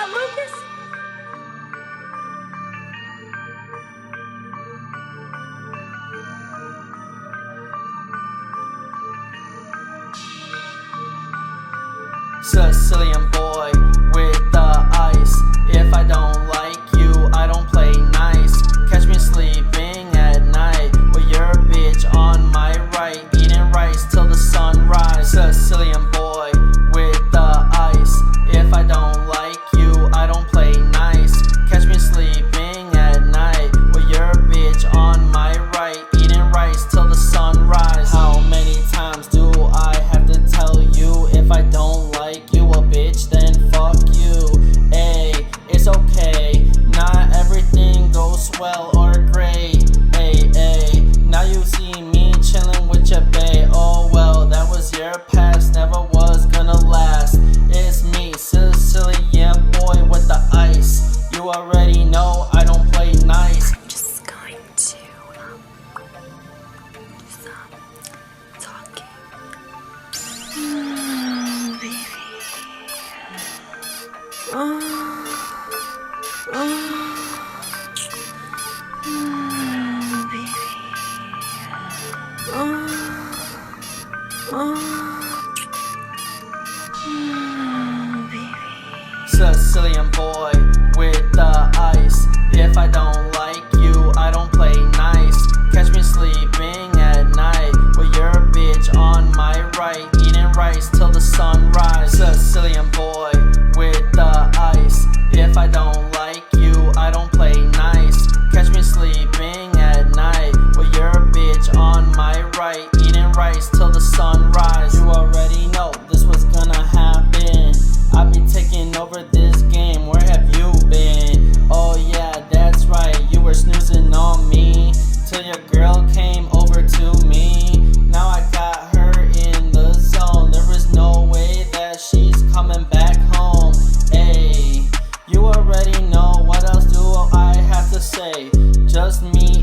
that Lucas? Sicilian boy with the ice. If I don't like you, I don't play nice. Catch me sleeping at night with your bitch on my right, eating rice till the sunrise. Sicilian boy with the ice. If I don't like you, I don't play nice. Catch me sleeping at night with your bitch on my right, eating rice till the sunrise. How many times do I have to tell you, if I don't like you a bitch, then fuck you? Ayy, it's okay, not everything goes well or great. Ayy, now you see me chillin' with your bae. Oh well, that was your past, never was gonna last. It's me, Sicilian boy with the ice. You already know I don't play nice. I'm just going to do some talking. Baby. Sicilian boy with the ice. If I don't like you, I don't play nice. Catch me sleeping at night with your bitch on my right, eating rice till the sunrise. Sicilian boy with the ice. If I don't like you, I don't play nice. Catch me sleeping at night with your bitch on my right, eating rice till the sunrise. You already know this was gonna happen. I be taking over this game, where have you been? Oh yeah, that's right, you were snoozing on me till your girl came over to me. Now I got her in the zone, there is no way that she's coming back home. Ayy, you already know, what else do I have to say? Just me